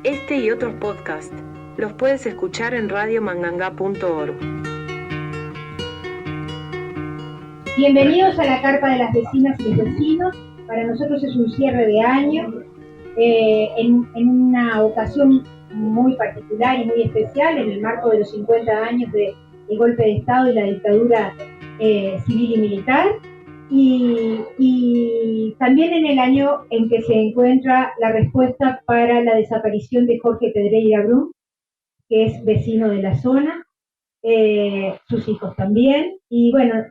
Este y otros podcasts los puedes escuchar en radiomanganga.org. Bienvenidos a la carpa de las vecinas y los vecinos. Para nosotros es un cierre de año, en una ocasión muy particular y muy especial, en el marco de los 50 años del golpe de Estado y la dictadura civil y militar, y también en el año en que se encuentra la respuesta para la desaparición de Jorge Pedreira Brum, que es vecino de la zona, sus hijos también, y bueno,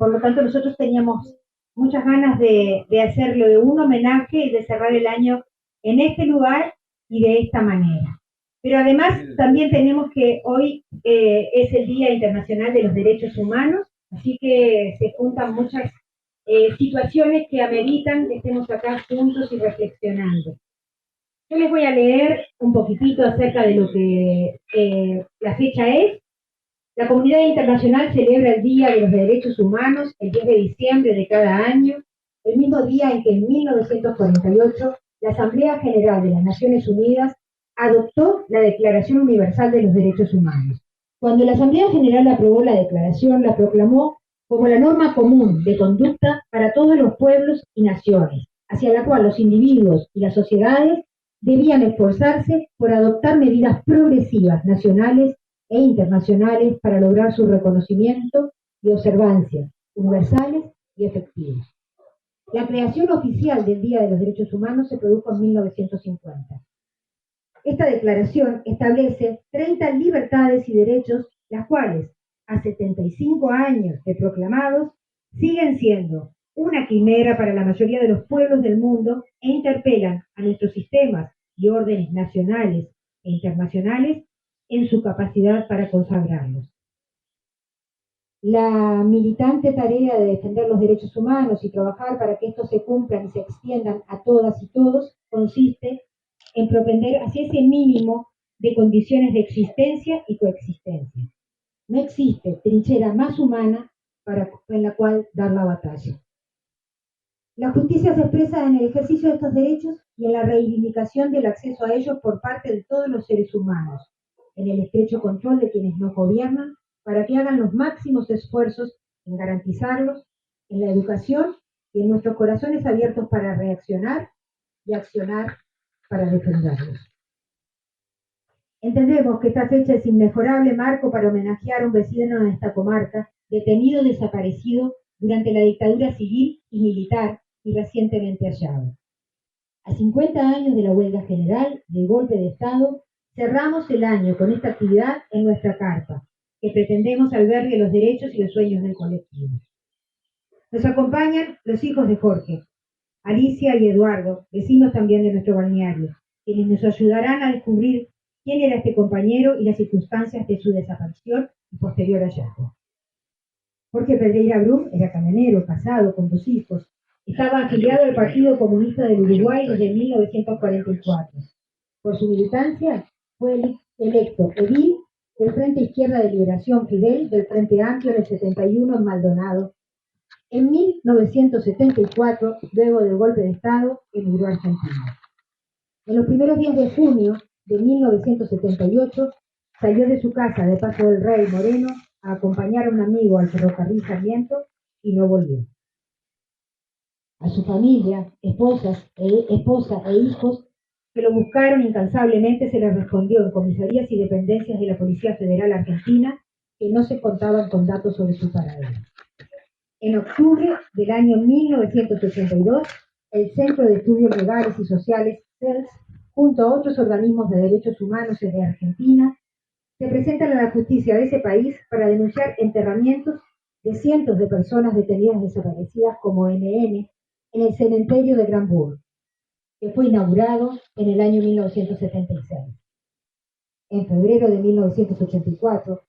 por lo tanto nosotros teníamos muchas ganas de hacerle un homenaje y de cerrar el año en este lugar y de esta manera. Pero además también tenemos que hoy es el Día Internacional de los Derechos Humanos, así que se juntan muchas situaciones que ameritan que estemos acá juntos y reflexionando. Yo les voy a leer un poquitito acerca de lo que la fecha es. La comunidad internacional celebra el Día de los Derechos Humanos el 10 de diciembre de cada año, el mismo día en que en 1948 la Asamblea General de las Naciones Unidas adoptó la Declaración Universal de los Derechos Humanos. Cuando la Asamblea General aprobó la declaración, la proclamó como la norma común de conducta para todos los pueblos y naciones, hacia la cual los individuos y las sociedades debían esforzarse por adoptar medidas progresivas nacionales e internacionales para lograr su reconocimiento y observancia universales y efectivos. La creación oficial del Día de los Derechos Humanos se produjo en 1950. Esta declaración establece 30 libertades y derechos, las cuales, a 75 años de proclamados, siguen siendo una quimera para la mayoría de los pueblos del mundo e interpelan a nuestros sistemas y órdenes nacionales e internacionales en su capacidad para consagrarlos. La militante tarea de defender los derechos humanos y trabajar para que estos se cumplan y se extiendan a todas y todos consiste en propender hacia ese mínimo de condiciones de existencia y coexistencia. No existe trinchera más humana en la cual dar la batalla. La justicia se expresa en el ejercicio de estos derechos y en la reivindicación del acceso a ellos por parte de todos los seres humanos, en el estrecho control de quienes nos gobiernan, para que hagan los máximos esfuerzos en garantizarlos, en la educación y en nuestros corazones abiertos para reaccionar y accionar para defenderlos. Entendemos que esta fecha es inmejorable marco para homenajear a un vecino de esta comarca, detenido o desaparecido durante la dictadura civil y militar y recientemente hallado. A 50 años de la huelga general, del golpe de Estado, cerramos el año con esta actividad en nuestra carpa, que pretendemos albergue los derechos y los sueños del colectivo. Nos acompañan los hijos de Jorge, Alicia y Eduardo, vecinos también de nuestro balneario, quienes nos ayudarán a descubrir quién era este compañero y las circunstancias de su desaparición y posterior hallazgo. Jorge Pedreira Brum era camionero, casado, con 2 hijos. Estaba afiliado al Partido Comunista del Uruguay desde 1944. Por su militancia, fue electo edil del Frente Izquierda de Liberación Fidel del Frente Amplio en el 71 en Maldonado. En 1974, luego del golpe de Estado, emigró a Argentina. En los primeros días de junio de 1978, salió de su casa de Paso del Rey, Moreno, a acompañar a un amigo al ferrocarril Sarmiento y no volvió. A su familia, esposa e hijos que lo buscaron incansablemente se les respondió en comisarías y dependencias de la Policía Federal Argentina que no se contaban con datos sobre su paradero. En octubre del año 1982, el Centro de Estudios Legales y Sociales, CELS, junto a otros organismos de derechos humanos de Argentina, se presentan a la justicia de ese país para denunciar enterramientos de cientos de personas detenidas desaparecidas como NN en el cementerio de Granburg, que fue inaugurado en el año 1976. En febrero de 1984,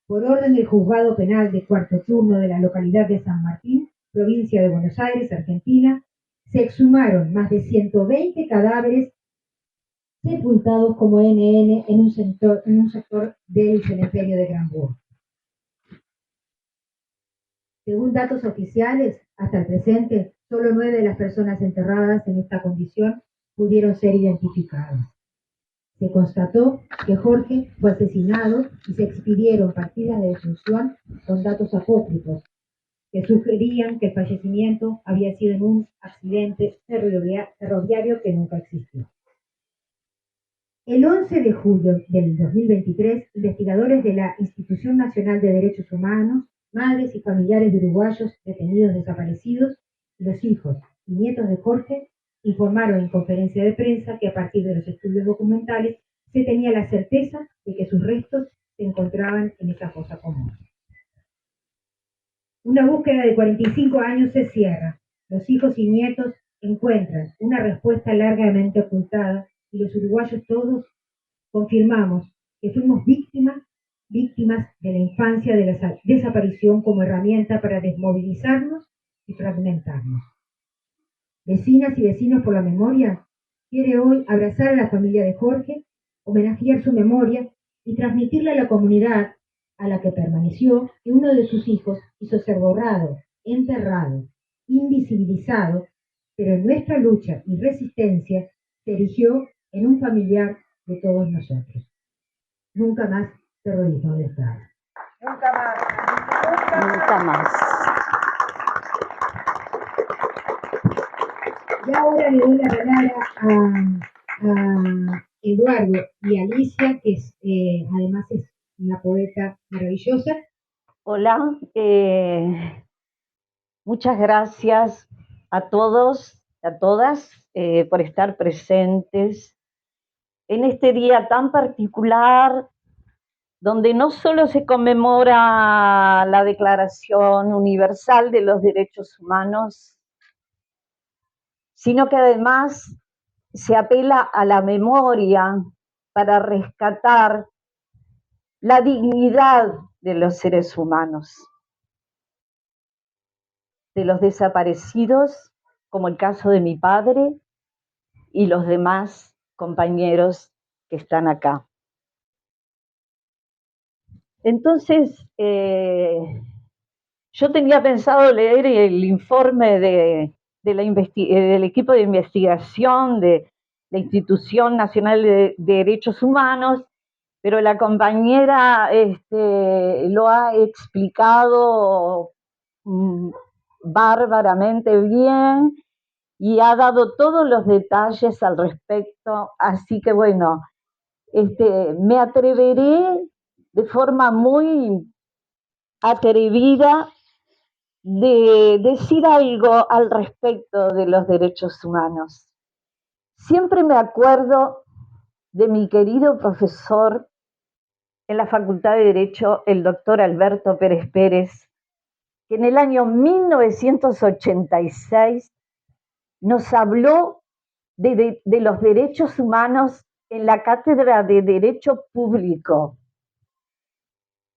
por orden del Juzgado Penal de Cuarto Turno de la localidad de San Martín, provincia de Buenos Aires, Argentina, se exhumaron más de 120 cadáveres sepultados como NN en un sector del cementerio de Granburg. Según datos oficiales, hasta el presente, solo 9 de las personas enterradas en esta condición pudieron ser identificadas. Se constató que Jorge fue asesinado y se expidieron partidas de defunción con datos apócrifos que sugerían que el fallecimiento había sido en un accidente ferroviario que nunca existió. El 11 de julio del 2023, investigadores de la Institución Nacional de Derechos Humanos, madres y familiares de uruguayos detenidos desaparecidos, los hijos y nietos de Jorge, informaron en conferencia de prensa que a partir de los estudios documentales se tenía la certeza de que sus restos se encontraban en esa fosa común. Una búsqueda de 45 años se cierra. Los hijos y nietos encuentran una respuesta largamente ocultada y los uruguayos todos confirmamos que fuimos víctimas de la infancia de la desaparición como herramienta para desmovilizarnos y fragmentarnos. Vecinas y vecinos por la memoria quiere hoy abrazar a la familia de Jorge, homenajear su memoria y transmitirle a la comunidad a la que permaneció que uno de sus hijos hizo ser borrado, enterrado, invisibilizado, pero en nuestra lucha y resistencia se erigió en un familiar de todos nosotros. Nunca más terrorismo de Estado. Nunca más. Nunca más. Y ahora le doy la palabra a Eduardo y Alicia, que es, además es una poeta maravillosa. Hola, muchas gracias a todos, a todas, por estar presentes en este día tan particular, donde no solo se conmemora la Declaración Universal de los Derechos Humanos, sino que además se apela a la memoria para rescatar la dignidad de los seres humanos, de los desaparecidos, como el caso de mi padre y los demás compañeros que están acá. Entonces, yo tenía pensado leer el informe del equipo de investigación de la Institución Nacional de Derechos Humanos, pero la compañera lo ha explicado bárbaramente bien y ha dado todos los detalles al respecto, así que bueno, me atreveré de forma muy atrevida de decir algo al respecto de los derechos humanos. Siempre me acuerdo de mi querido profesor en la Facultad de Derecho, el doctor Alberto Pérez Pérez, que en el año 1986 nos habló de los derechos humanos en la cátedra de Derecho Público.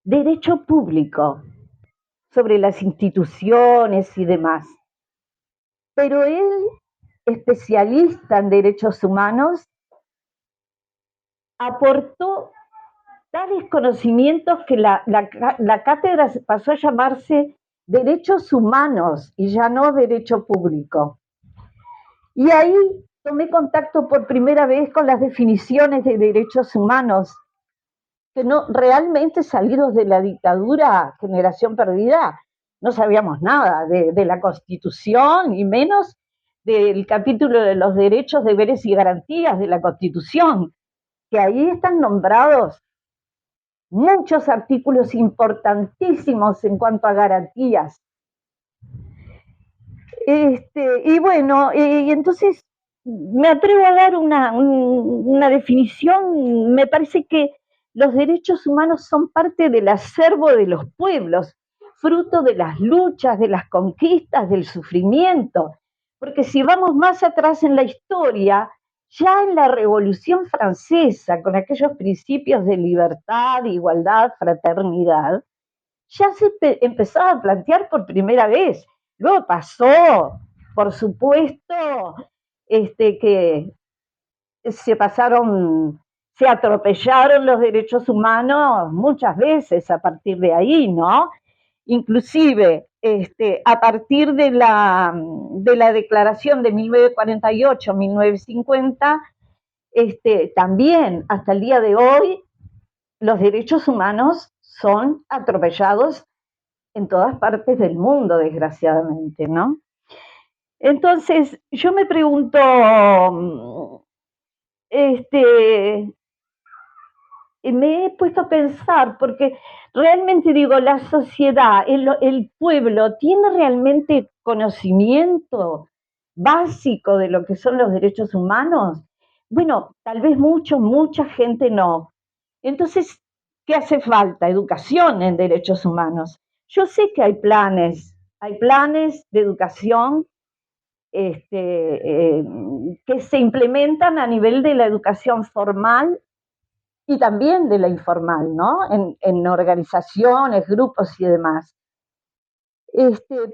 Derecho Público, sobre las instituciones y demás. Pero él, especialista en derechos humanos, aportó tales conocimientos que la cátedra pasó a llamarse Derechos Humanos y ya no Derecho Público. Y ahí tomé contacto por primera vez con las definiciones de derechos humanos, que no realmente salidos de la dictadura, generación perdida, no sabíamos nada de la Constitución y menos del capítulo de los derechos, deberes y garantías de la Constitución, que ahí están nombrados muchos artículos importantísimos en cuanto a garantías. Y bueno, y entonces me atrevo a dar una definición. Me parece que los derechos humanos son parte del acervo de los pueblos, fruto de las luchas, de las conquistas, del sufrimiento. Porque si vamos más atrás en la historia, ya en la Revolución Francesa, con aquellos principios de libertad, igualdad, fraternidad, ya se empezaba a plantear por primera vez. Luego pasó, por supuesto, que se atropellaron los derechos humanos muchas veces a partir de ahí, ¿no? Inclusive, a partir de la declaración de 1948-1950, también hasta el día de hoy los derechos humanos son atropellados en todas partes del mundo, desgraciadamente, ¿no? Entonces, yo me pregunto, me he puesto a pensar, porque realmente digo, la sociedad, el pueblo, ¿tiene realmente conocimiento básico de lo que son los derechos humanos? Bueno, tal vez mucha gente no. Entonces, ¿qué hace falta? Educación en derechos humanos. Yo sé que hay planes de educación que se implementan a nivel de la educación formal y también de la informal, ¿no? En organizaciones, grupos y demás.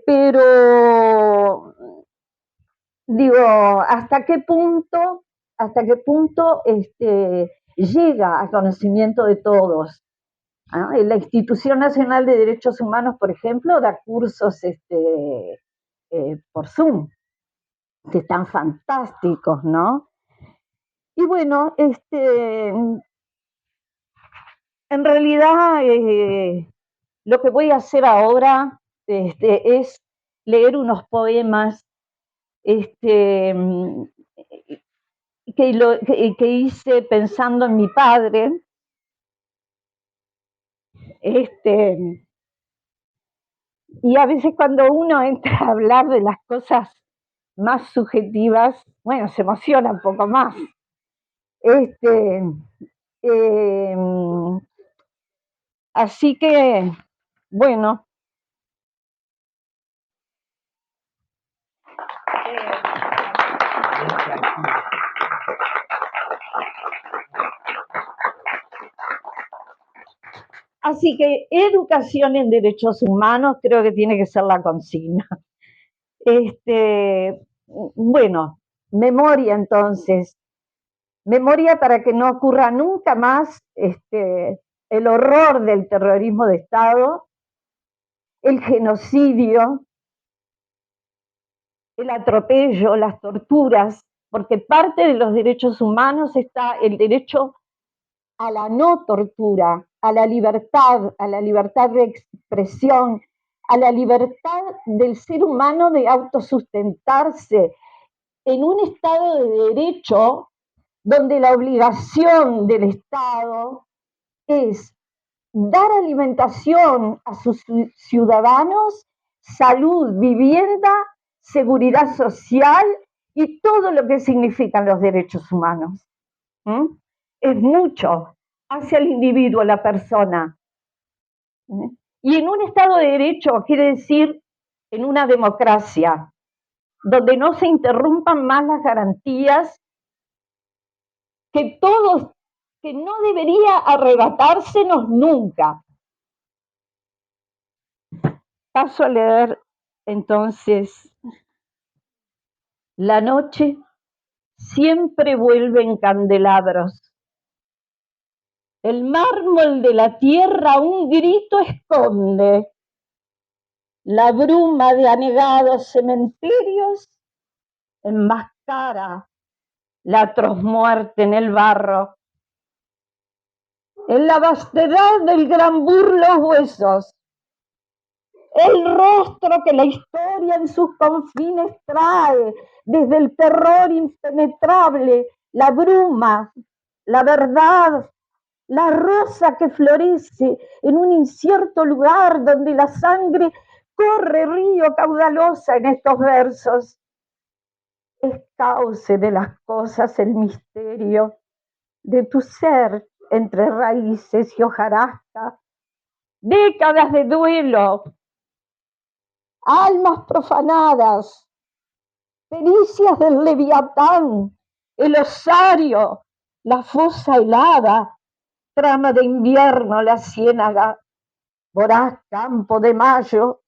Pero digo, hasta qué punto llega a conocimiento de todos? ¿Ah? La Institución Nacional de Derechos Humanos, por ejemplo, da cursos por Zoom, que están fantásticos, ¿no? Y bueno, en realidad lo que voy a hacer ahora es leer unos poemas que hice pensando en mi padre. Y a veces cuando uno entra a hablar de las cosas más subjetivas, bueno, se emociona un poco más. Eh, Así que, bueno. Así que educación en derechos humanos creo que tiene que ser la consigna. Bueno, memoria entonces. Memoria para que no ocurra nunca más el horror del terrorismo de Estado, el genocidio, el atropello, las torturas, porque parte de los derechos humanos está el derecho a la no tortura, a la libertad de expresión, a la libertad del ser humano de autosustentarse en un Estado de derecho donde la obligación del Estado es dar alimentación a sus ciudadanos, salud, vivienda, seguridad social y todo lo que significan los derechos humanos. Es mucho hacia el individuo, la persona. Y en un Estado de Derecho quiere decir en una democracia, donde no se interrumpan más las garantías que no debería arrebatársenos nunca. Paso a leer entonces. La noche siempre vuelve en candelabros. El mármol de la tierra un grito esconde. La bruma de anegados cementerios enmascara la atroz muerte en el barro. En la vastedad del gran burlo huesos, el rostro que la historia en sus confines trae, desde el terror impenetrable, la bruma, la verdad, la rosa que florece en un incierto lugar donde la sangre corre río caudalosa en estos versos. Es cauce de las cosas el misterio de tu ser entre raíces y hojarasca, décadas de duelo, almas profanadas, pericias del leviatán, el osario, la fosa helada, trama de invierno, la ciénaga, voraz campo de mayo,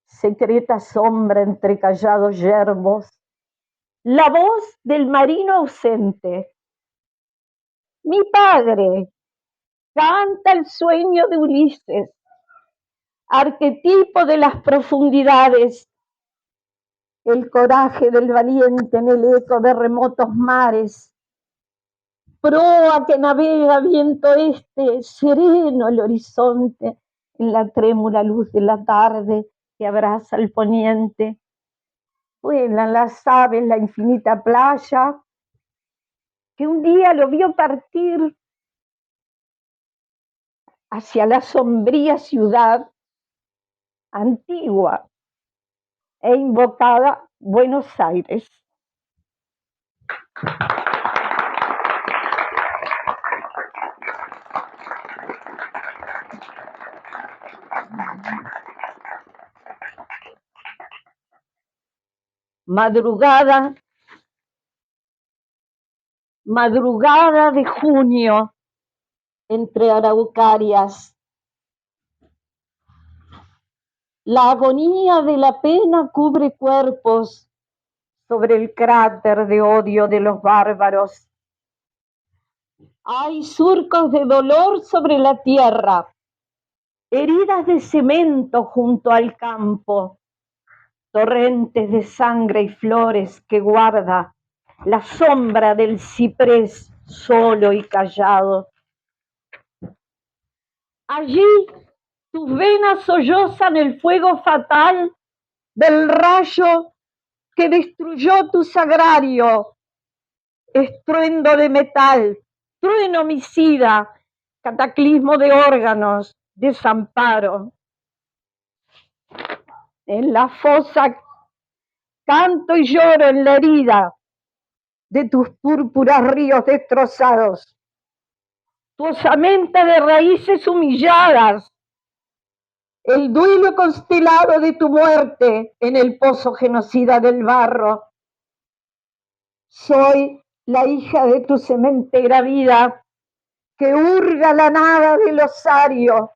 secreta sombra entre callados yerbos, la voz del marino ausente. Mi padre canta el sueño de Ulises, arquetipo de las profundidades, el coraje del valiente en el eco de remotos mares. Proa que navega viento este, sereno el horizonte, en la trémula luz de la tarde que abraza el poniente. Vuelan las aves la infinita playa, que un día lo vio partir hacia la sombría ciudad antigua e invocada Buenos Aires. Madrugada de junio, entre araucarias. La agonía de la pena cubre cuerpos sobre el cráter de odio de los bárbaros. Hay surcos de dolor sobre la tierra, heridas de cemento junto al campo, torrentes de sangre y flores que guarda la sombra del ciprés solo y callado. Allí tus venas sollozan el fuego fatal del rayo que destruyó tu sagrario, estruendo de metal, trueno homicida, cataclismo de órganos, desamparo. En la fosa canto y lloro en la herida de tus púrpuras ríos destrozados, tu osamenta de raíces humilladas, el duelo constelado de tu muerte en el pozo genocida del barro. Soy la hija de tu cementera vida, que hurga la nada del osario,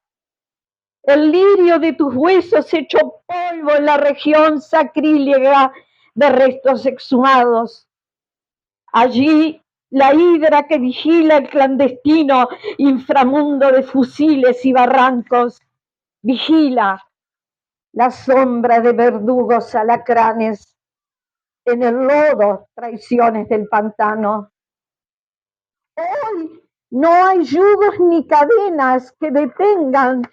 el lirio de tus huesos hecho polvo en la región sacrílega de restos exhumados. Allí la hidra que vigila el clandestino inframundo de fusiles y barrancos, vigila la sombra de verdugos alacranes en el lodo, traiciones del pantano. Hoy no hay yugos ni cadenas que detengan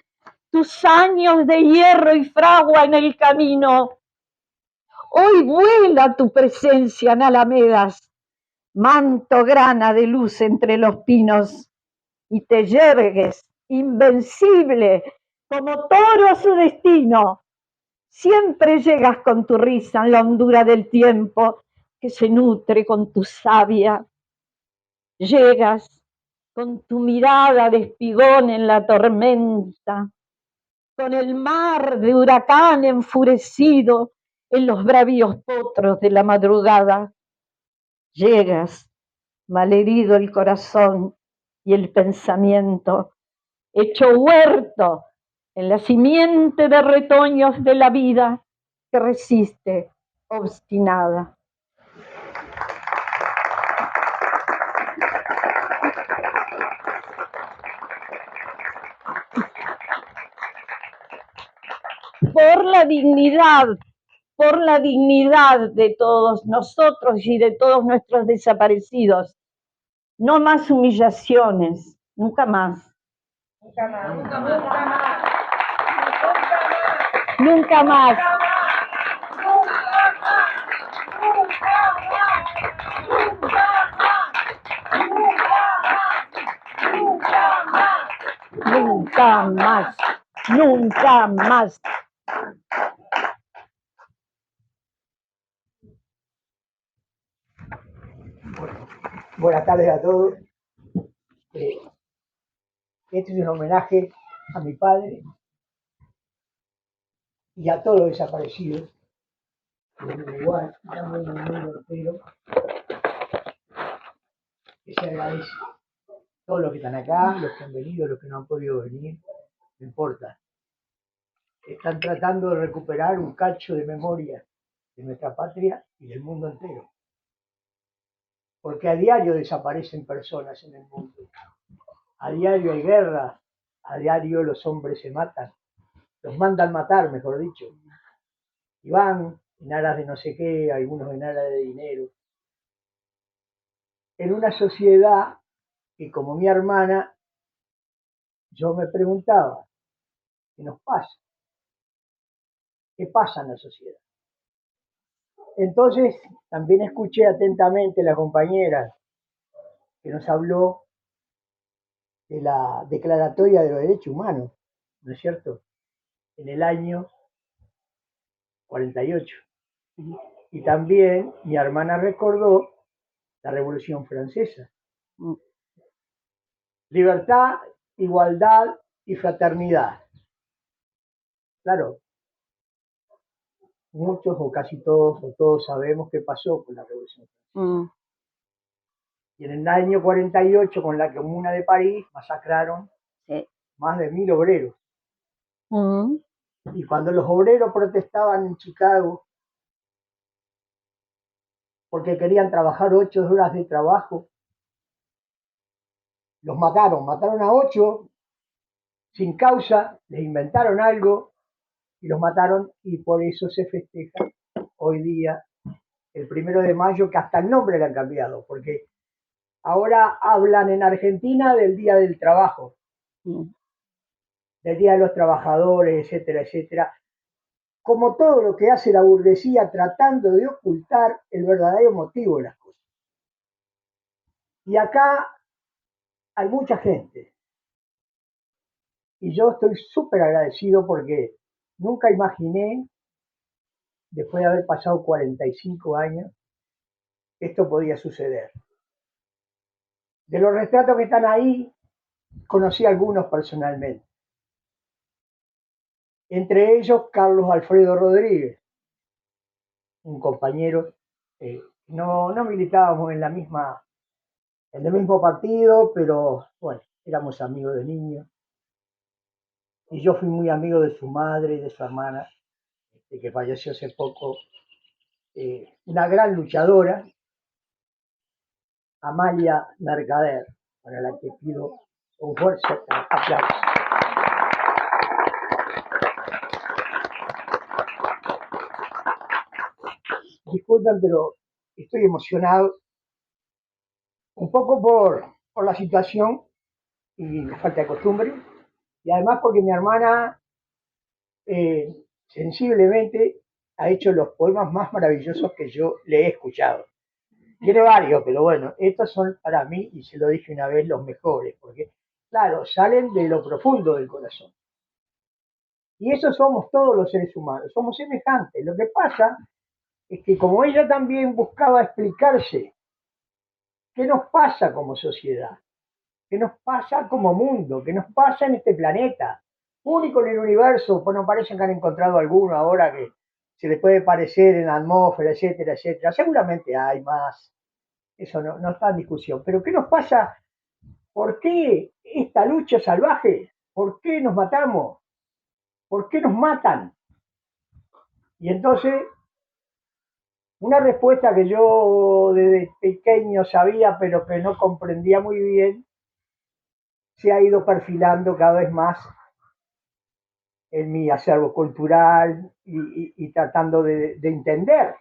tus años de hierro y fragua en el camino. Hoy vuela tu presencia en alamedas, manto grana de luz entre los pinos, y te yergues, invencible, como toro a su destino. Siempre llegas con tu risa en la hondura del tiempo que se nutre con tu savia. Llegas con tu mirada de espigón en la tormenta, con el mar de huracán enfurecido en los bravíos potros de la madrugada. Llegas, malherido el corazón y el pensamiento, hecho huerto en la simiente de retoños de la vida que resiste obstinada. Por la dignidad de todos nosotros y de todos nuestros desaparecidos. No más humillaciones, nunca más. Nunca más, nunca más, nunca más. Nunca más. Nunca más. Nunca más. Buenas tardes a todos. Este es un homenaje a mi padre y a todos los desaparecidos del Uruguay, estamos en el mundo entero, que se agradece. Todos los que están acá, los que han venido, los que no han podido venir, no importa. Están tratando de recuperar un cacho de memoria de nuestra patria y del mundo entero. Porque a diario desaparecen personas en el mundo. A diario hay guerra, a diario los hombres se matan, los mandan matar, mejor dicho. Y van en aras de no sé qué, algunos en aras de dinero. En una sociedad que, como mi hermana, yo me preguntaba, ¿qué nos pasa? ¿Qué pasa en la sociedad? Entonces, también escuché atentamente a la compañera que nos habló de la Declaratoria de los Derechos Humanos, ¿no es cierto? En el año 48. Y también mi hermana recordó la Revolución Francesa. Libertad, igualdad y fraternidad. Claro, muchos o casi todos o todos sabemos qué pasó con la Revolución Francesa. Y en el año 48, con la Comuna de París, masacraron más de 1000 obreros. Y cuando los obreros protestaban en Chicago porque querían trabajar 8 horas de trabajo, los mataron a 8 sin causa, les inventaron algo y los mataron, y por eso se festeja hoy día el 1 de mayo, que hasta el nombre le han cambiado, porque ahora hablan en Argentina del Día del Trabajo, del Día de los Trabajadores, etcétera, etcétera, como todo lo que hace la burguesía tratando de ocultar el verdadero motivo de las cosas. Y acá hay mucha gente, y yo estoy súper agradecido porque nunca imaginé, después de haber pasado 45 años, que esto podía suceder. De los retratos que están ahí, conocí a algunos personalmente. Entre ellos, Carlos Alfredo Rodríguez, un compañero. No militábamos en el mismo partido, pero bueno, éramos amigos de niños. Y yo fui muy amigo de su madre y de su hermana, que falleció hace poco. Una gran luchadora, Amalia Mercader, para la que pido un fuerte aplauso. Disculpen, pero estoy emocionado, un poco por la situación y la falta de costumbre, y además porque mi hermana sensiblemente ha hecho los poemas más maravillosos que yo le he escuchado. Tiene varios, pero bueno, estos son para mí, y se lo dije una vez, los mejores, porque, claro, salen de lo profundo del corazón. Y eso somos todos los seres humanos, somos semejantes. Lo que pasa es que, como ella también buscaba explicarse qué nos pasa como sociedad, qué nos pasa como mundo, qué nos pasa en este planeta, único en el universo, pues no parece que han encontrado alguno ahora que se le puede parecer en la atmósfera, etcétera, etcétera. Seguramente hay más, eso no está en discusión. Pero ¿qué nos pasa? ¿Por qué esta lucha salvaje? ¿Por qué nos matamos? ¿Por qué nos matan? Y entonces, una respuesta que yo desde pequeño sabía, pero que no comprendía muy bien, se ha ido perfilando cada vez más en mi acervo cultural y tratando de entender.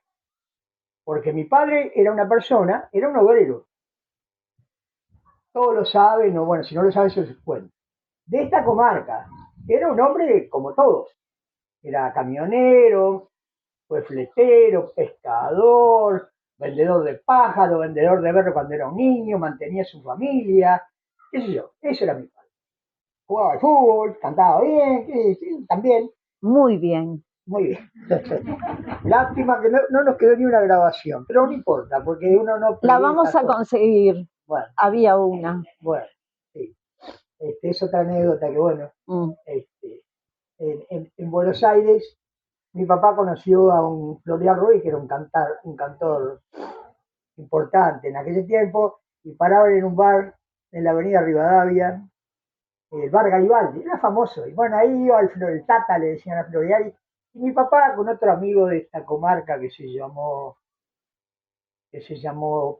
Porque mi padre era una persona, era un obrero. Todos lo saben, o bueno, si no lo saben, se los cuento. De esta comarca, era un hombre como todos. Era camionero, fue fletero, pescador, vendedor de pájaros, vendedor de berro cuando era un niño, mantenía a su familia, qué sé yo, eso era mi padre. Jugaba al fútbol, cantaba bien, sí, también. Muy bien. Muy bien. Lástima que no nos quedó ni una grabación, pero no importa, porque uno no... La vamos a conseguir. Bueno, había una. Bueno, sí. Es otra anécdota que, bueno, en Buenos Aires, mi papá conoció a un Florian Ruiz, que era un cantor importante en aquel tiempo, y paraban en un bar en la avenida Rivadavia, el bar Garibaldi, era famoso. Y bueno, ahí iba el Tata, le decían a Florian, y mi papá con otro amigo de esta comarca que se llamó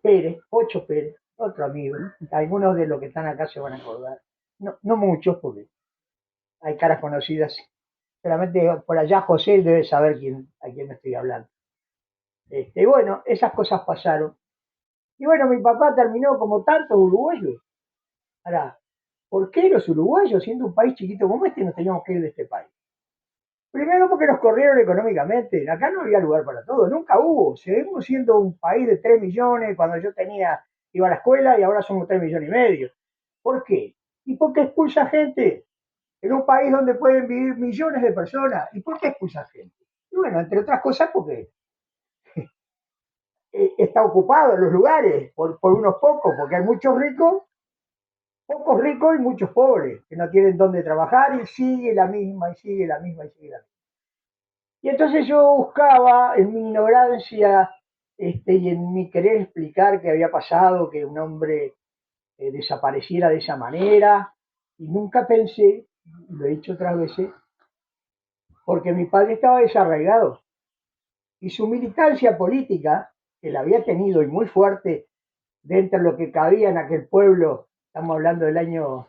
Pérez, Pocho Pérez, otro amigo. Algunos de los que están acá se van a acordar. No muchos, porque hay caras conocidas. Solamente por allá José debe saber a quién me estoy hablando. Y bueno, esas cosas pasaron. Y bueno, mi papá terminó como tantos uruguayos. Ahora, ¿por qué los uruguayos, siendo un país chiquito como este, nos teníamos que ir de este país? Primero porque nos corrieron económicamente. Acá no había lugar para todo, nunca hubo. Seguimos siendo un país de 3 millones cuando yo iba a la escuela y ahora somos 3 millones y medio. ¿Por qué? Y porque expulsa gente en un país donde pueden vivir millones de personas. ¿Y por qué expulsa gente? Y bueno, entre otras cosas porque está ocupado en los lugares por unos pocos, porque hay muchos ricos, pocos ricos y muchos pobres que no tienen dónde trabajar y sigue la misma y sigue la misma y sigue la misma. Y entonces yo buscaba en mi ignorancia y en mi querer explicar qué había pasado, que un hombre desapareciera de esa manera, y nunca pensé, lo he dicho otras veces, porque mi padre estaba desarraigado y su militancia política, que la había tenido y muy fuerte dentro de lo que cabía en aquel pueblo, estamos hablando del año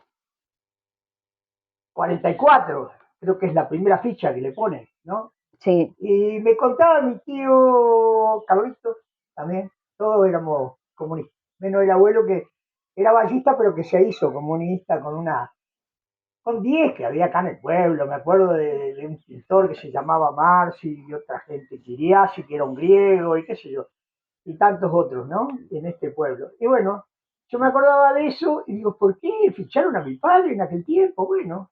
44, creo que es la primera ficha que le pone, ¿no? Sí. Y me contaba mi tío Carlito, también, todos éramos comunistas, menos el abuelo que era ballista, pero que se hizo comunista con 10 que había acá en el pueblo. Me acuerdo de un pintor que se llamaba Marci y otra gente, Kiriasi, que era un griego y qué sé yo, y tantos otros, ¿no? En este pueblo. Y bueno, yo me acordaba de eso y digo, ¿por qué ficharon a mi padre en aquel tiempo? Bueno,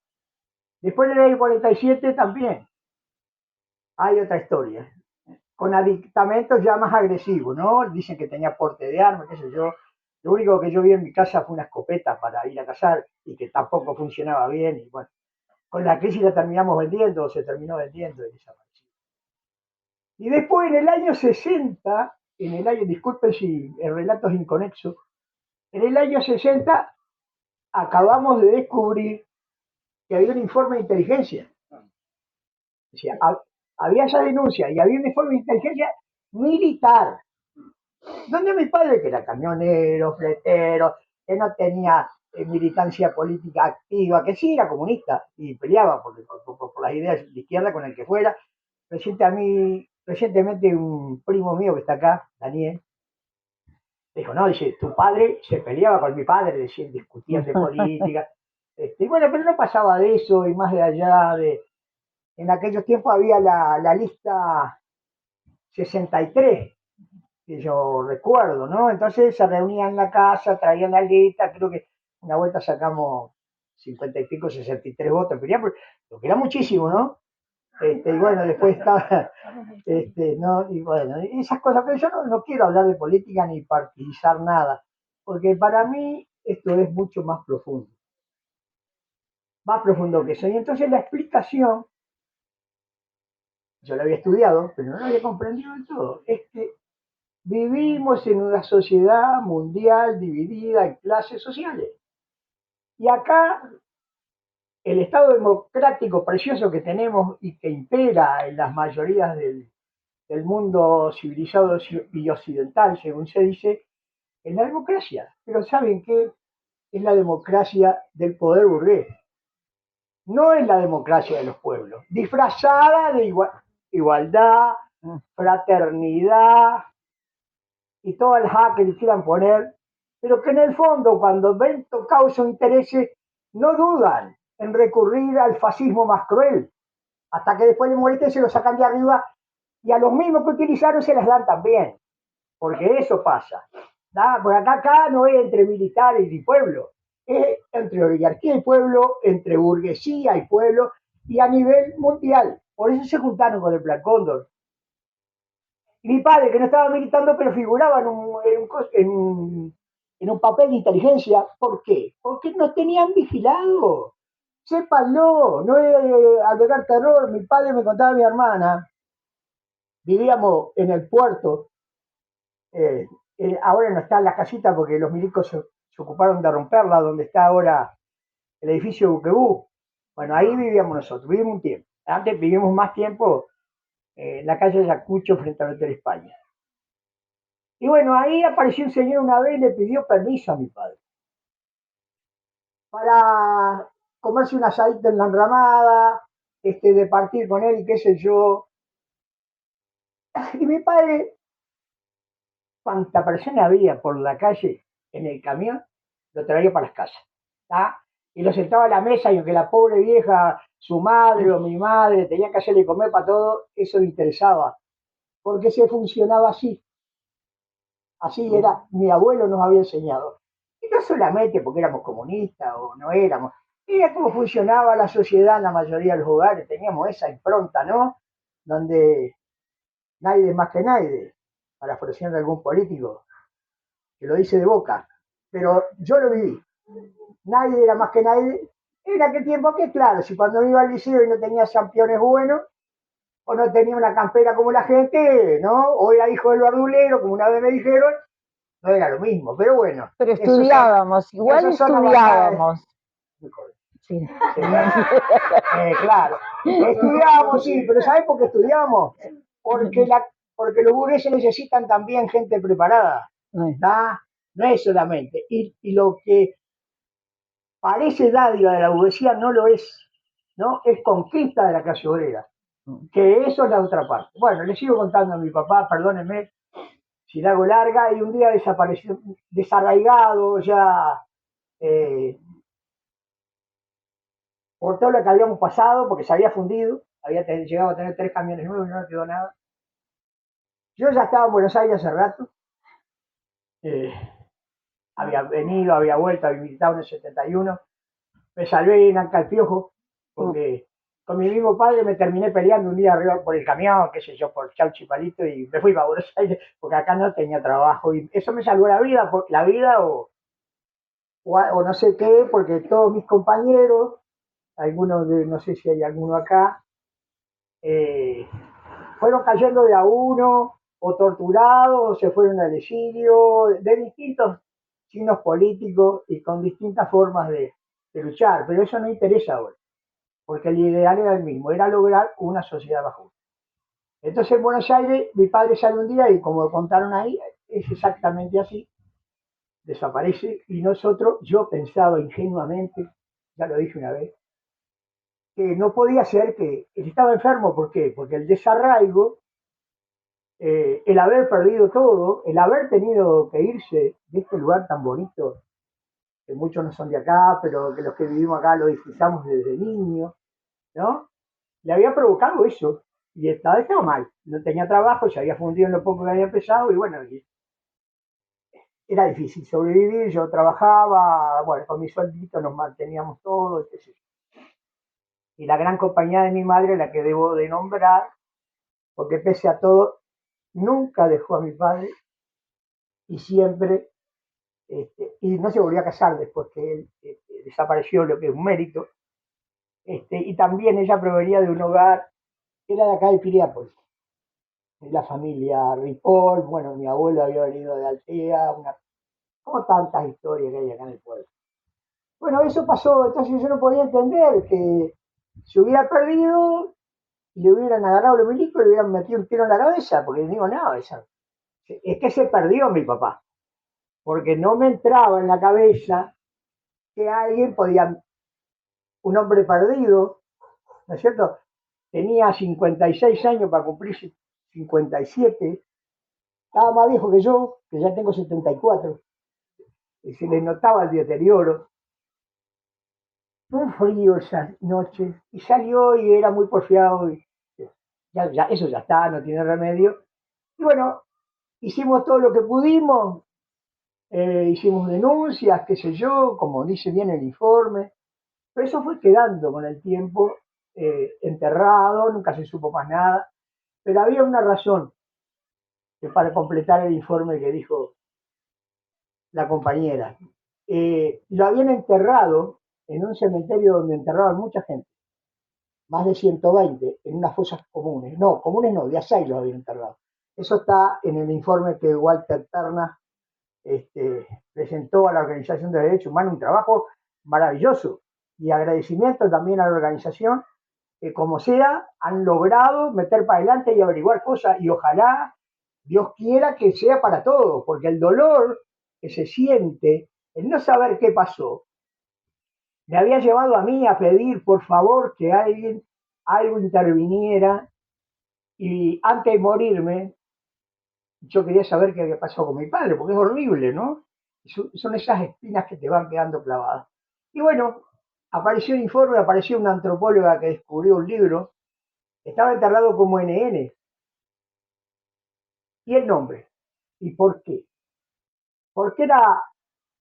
después del año 47 también hay otra historia, con aditamentos ya más agresivos, ¿no? Dicen que tenía porte de arma, qué sé yo. Lo único que yo vi en mi casa fue una escopeta para ir a cazar y que tampoco funcionaba bien. Y bueno, con la crisis la terminamos vendiendo, o se terminó vendiendo y desapareció. Y después en el año 60, disculpen si el relato es inconexo, en el año 60 acabamos de descubrir que había un informe de inteligencia. O sea, había esa denuncia y había un informe de inteligencia militar donde mi padre, que era camionero, fletero, que no tenía militancia política activa, que sí era comunista y peleaba por las ideas de izquierda con el que fuera. Recientemente un primo mío que está acá, Daniel, dijo, no, dice, tu padre se peleaba con mi padre, discutían de política. Y bueno, pero no pasaba de eso y más de allá en aquellos tiempos había la lista 63 que yo recuerdo, ¿no? Entonces se reunían en la casa, traían la lista, creo que una vuelta sacamos 50 y pico, 63 votos, lo que era muchísimo, ¿no? Y bueno, después estaba, ¿no? Y bueno, esas cosas, pero yo no quiero hablar de política ni partidizar nada, porque para mí esto es mucho más profundo que eso. Y entonces la explicación, yo la había estudiado, pero no la había comprendido del todo, es que vivimos en una sociedad mundial dividida en clases sociales. Y acá el Estado democrático precioso que tenemos y que impera en las mayorías del mundo civilizado y occidental, según se dice, es la democracia. Pero ¿saben qué? Es la democracia del poder burgués. No es la democracia de los pueblos. Disfrazada de igualdad, fraternidad, y todas las A que le quieran poner, pero que en el fondo, cuando ven tocados sus intereses, no dudan en recurrir al fascismo más cruel, hasta que después le moleste se lo sacan de arriba y a los mismos que utilizaron se las dan también, porque eso pasa. ¿Da? Porque acá no es entre militares y pueblo, es entre oligarquía y pueblo, entre burguesía y pueblo, y a nivel mundial. Por eso se juntaron con el Plan Cóndor. Y mi padre, que no estaba militando, pero figuraba en un papel de inteligencia. ¿Por qué? Porque nos tenían vigilado. Sépanlo, no es albergar terror. Mi padre me contaba a mi hermana, vivíamos en el puerto, eh, ahora no está en la casita porque los milicos se ocuparon de romperla, donde está ahora el edificio Buquebú. Bueno, ahí vivíamos nosotros, vivimos un tiempo. Antes vivimos más tiempo en la calle Ayacucho frente al Hotel España. Y bueno, ahí apareció un señor una vez y le pidió permiso a mi padre para comerse un asadito en la enramada, de partir con él y qué sé yo. Y mi padre cuánta persona había por la calle en el camión, lo traía para las casas. ¿Tá? Y lo sentaba a la mesa y aunque la pobre vieja, su madre o mi madre, tenía que hacerle comer para todo, eso le interesaba, porque se funcionaba así. Así era, mi abuelo nos había enseñado. Y no solamente porque éramos comunistas o no éramos, era cómo funcionaba la sociedad en la mayoría de los hogares, teníamos esa impronta, ¿no? Donde nadie más que nadie, parafraseando a algún político, que lo dice de boca, pero yo lo viví. Nadie era más que nadie. En aquel tiempo que, claro, si cuando iba al liceo y no tenía campeones buenos, o no tenía una campera como la gente, ¿no? O era hijo del verdulero, como una vez me dijeron, no era lo mismo, pero bueno. Pero estudiábamos, igual estudiábamos. Sí. Claro, estudiábamos, sí, pero ¿sabes por qué estudiábamos? Porque los burgueses necesitan también gente preparada, ¿tá? No es solamente. Y lo que parece dádiva de la burguesía no lo es, ¿no? Es conquista de la clase obrera, que eso es la otra parte. Bueno, le sigo contando a mi papá, perdónenme si la hago larga, y un día desapareció, desarraigado ya, por todo lo que habíamos pasado, porque se había fundido, había llegado a tener 3 camiones nuevos y no le quedó nada. Yo ya estaba en Buenos Aires hace rato, había venido, había vuelto, había militado en el 71, me salvé en Ancalpiojo, porque con mi mismo padre me terminé peleando un día arriba por el camión, qué sé yo, por Chauchi Palito, y me fui para Buenos Aires, porque acá no tenía trabajo, y eso me salvó la vida o no sé qué, porque todos mis compañeros, algunos de, no sé si hay alguno acá, fueron cayendo de a uno, o torturados, o se fueron al exilio, de distintos signos políticos y con distintas formas de luchar, pero eso no interesa ahora, porque el ideal era el mismo, era lograr una sociedad más justa. Entonces en Buenos Aires mi padre sale un día y como contaron ahí, es exactamente así, desaparece y nosotros, yo pensaba ingenuamente, ya lo dije una vez, que no podía ser que él estaba enfermo. ¿Por qué? Porque el desarraigo, el haber perdido todo, el haber tenido que irse de este lugar tan bonito, que muchos no son de acá, pero que los que vivimos acá lo disfrutamos desde niños, ¿no? Le había provocado eso y estaba mal, no tenía trabajo, se había fundido en lo poco que había empezado y bueno, era difícil sobrevivir, yo trabajaba, bueno, con mi sueldito nos manteníamos todos, etc. Y la gran compañía de mi madre, la que debo de nombrar, porque pese a todo, nunca dejó a mi padre y siempre, y no se volvió a casar después que él desapareció, lo que es un mérito, y también ella provenía de un hogar, era de acá de Piriápolis, la familia Ripoll, bueno, mi abuelo había venido de Altea, como tantas historias que hay acá en el pueblo. Bueno, eso pasó, entonces yo no podía entender que se hubiera perdido y le hubieran agarrado los milicos y le hubieran metido un tiro en la cabeza, porque digo, no, es que se perdió mi papá, porque no me entraba en la cabeza que alguien podía, un hombre perdido, ¿no es cierto? Tenía 56 años para cumplir 57, estaba más viejo que yo, que ya tengo 74, y se le notaba el deterioro. Un frío esa noche, y salió y era muy porfiado, y ya, eso ya está, no tiene remedio. Y bueno, hicimos todo lo que pudimos, hicimos denuncias, qué sé yo, como dice bien el informe, pero eso fue quedando con el tiempo enterrado, nunca se supo más nada, pero había una razón que para completar el informe que dijo la compañera. Lo habían enterrado en un cementerio donde enterraban mucha gente, más de 120, en unas fosas comunes. No, comunes no, de Asai los habían enterrado. Eso está en el informe que Walter Perna presentó a la Organización de Derechos Humanos, un trabajo maravilloso. Y agradecimiento también a la organización, que como sea, han logrado meter para adelante y averiguar cosas, y ojalá Dios quiera que sea para todos, porque el dolor que se siente, el no saber qué pasó, me había llevado a mí a pedir, por favor, que algo interviniera, y antes de morirme, Yo quería saber qué había pasado con mi padre, porque es horrible, ¿no? Son esas espinas que te van quedando clavadas. Y bueno, apareció el informe, apareció una antropóloga que descubrió un libro, estaba enterrado como NN. ¿Y el nombre? ¿Y por qué? Porque era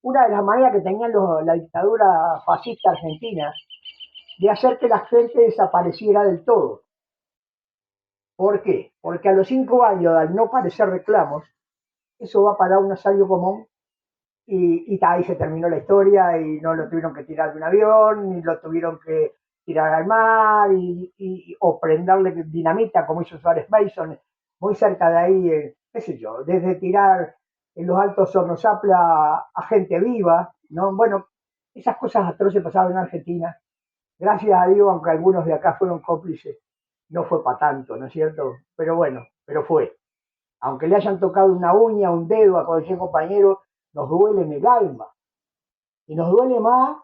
una de las maneras que tenían la dictadura fascista argentina de hacer que la gente desapareciera del todo. ¿Por qué? Porque a los 5 años, al no parecer reclamos, eso va para un asalio común y ahí se terminó la historia y no lo tuvieron que tirar de un avión, ni lo tuvieron que tirar al mar o prenderle dinamita como hizo Suárez Mason, muy cerca de ahí, qué sé yo, desde tirar en los altos hornos a gente viva, ¿no? Bueno, esas cosas atroces pasaban en Argentina. Gracias a Dios, aunque algunos de acá fueron cómplices, no fue para tanto, ¿no es cierto? Pero bueno, pero fue. Aunque le hayan tocado una uña, un dedo a cualquier compañero, nos duele en el alma. Y nos duele más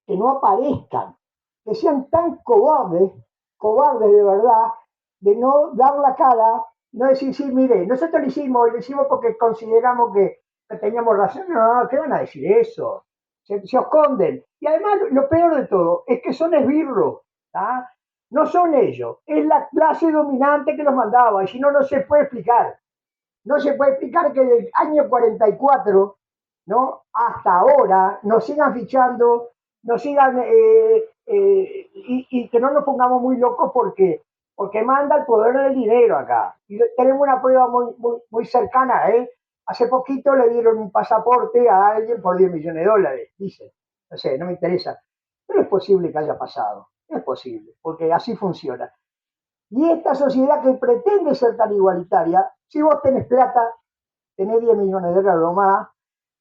que no aparezcan, que sean tan cobardes, cobardes de verdad, de no dar la cara, no decir, sí, mire, nosotros lo hicimos porque consideramos que teníamos razón. No, ¿qué van a decir eso? Se esconden. Y además, lo peor de todo es que son esbirros, ¿tá? No son ellos, es la clase dominante que los mandaba, y si no, no se puede explicar. No se puede explicar que del año 44, ¿no? Hasta ahora nos sigan fichando, nos sigan y que no nos pongamos muy locos porque manda el poder del dinero acá. Y tenemos una prueba muy cercana, ¿eh? Hace poquito le dieron un pasaporte a alguien por 10 millones de dólares, dice. No sé, no me interesa. Pero es posible que haya pasado. Es posible, porque así funciona. Y esta sociedad que pretende ser tan igualitaria, si vos tenés plata, tenés 10 millones de dólares o más,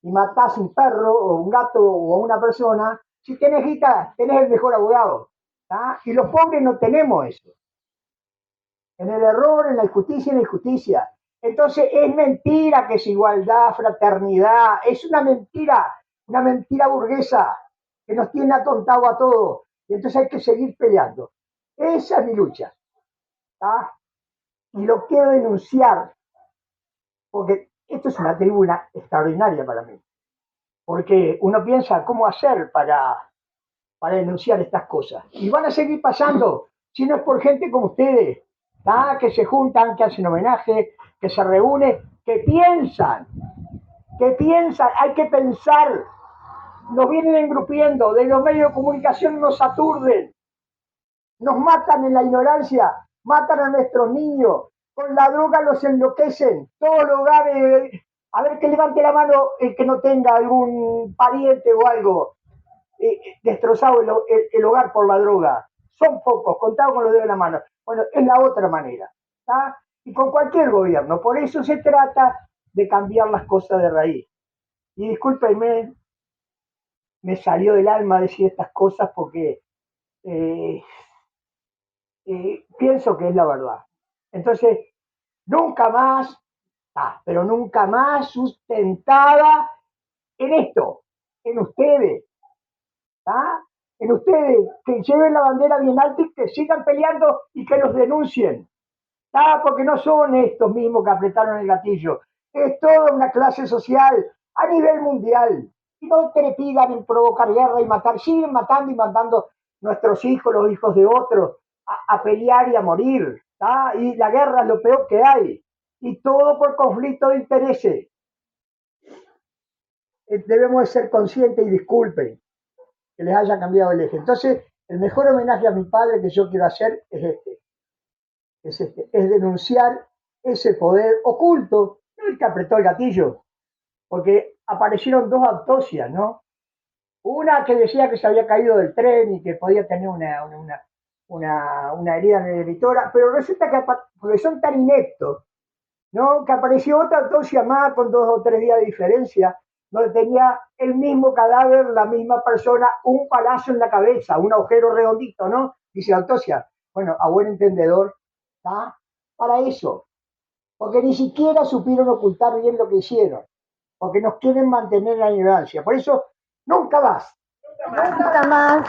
y matás un perro o un gato o una persona, si tenés guita, tenés el mejor abogado. ¿Tá? Y los pobres no tenemos eso. En el error, en la injusticia, en la injusticia. Entonces es mentira que es igualdad, fraternidad, es una mentira burguesa que nos tiene atontado a todos. Y entonces hay que seguir peleando. Esa es mi lucha. ¿Tá? Y lo quiero denunciar, porque esto es una tribuna extraordinaria para mí, porque uno piensa cómo hacer para denunciar estas cosas. Y van a seguir pasando, si no es por gente como ustedes, ¿tá? Que se juntan, que hacen homenaje, que se reúnen, que piensan, hay que pensar, nos vienen engrupiendo, de los medios de comunicación nos aturden, nos matan en la ignorancia, matan a nuestros niños, con la droga los enloquecen, todos los hogares, a ver que levante la mano el que no tenga algún pariente o algo destrozado el hogar por la droga. Son pocos, contados con los dedos de la mano. Bueno, es la otra manera, ¿tá? Y con cualquier gobierno, por eso se trata de cambiar las cosas de raíz. Y discúlpenme, me salió del alma decir estas cosas porque eh, pienso que es la verdad. Entonces, nunca más, pero nunca más sustentada en esto, en ustedes, en ustedes, que lleven la bandera bien alta y que sigan peleando y que los denuncien, porque no son estos mismos que apretaron el gatillo, es toda una clase social a nivel mundial. Y no trepidan en provocar guerra y matar, siguen matando y matando nuestros hijos, los hijos de otros, a pelear y a morir. Y la guerra es lo peor que hay. Y todo por conflicto de intereses. Debemos de ser conscientes y disculpen que les haya cambiado el eje. Entonces, el mejor homenaje a mi padre que yo quiero hacer es denunciar ese poder oculto, no el que apretó el gatillo, porque aparecieron dos autopsias, ¿no? Una que decía que se había caído del tren y que podía tener una herida en el editora, pero resulta que porque son tan ineptos, ¿no? Que apareció otra autopsia más con 2 o 3 días de diferencia, donde tenía el mismo cadáver, la misma persona, un palazo en la cabeza, un agujero redondito, ¿no? Dice la autopsia. Bueno, a buen entendedor, ¿está? Para eso. Porque ni siquiera supieron ocultar bien lo que hicieron. Porque nos quieren mantener en la ignorancia. Por eso, nunca más. Nunca más.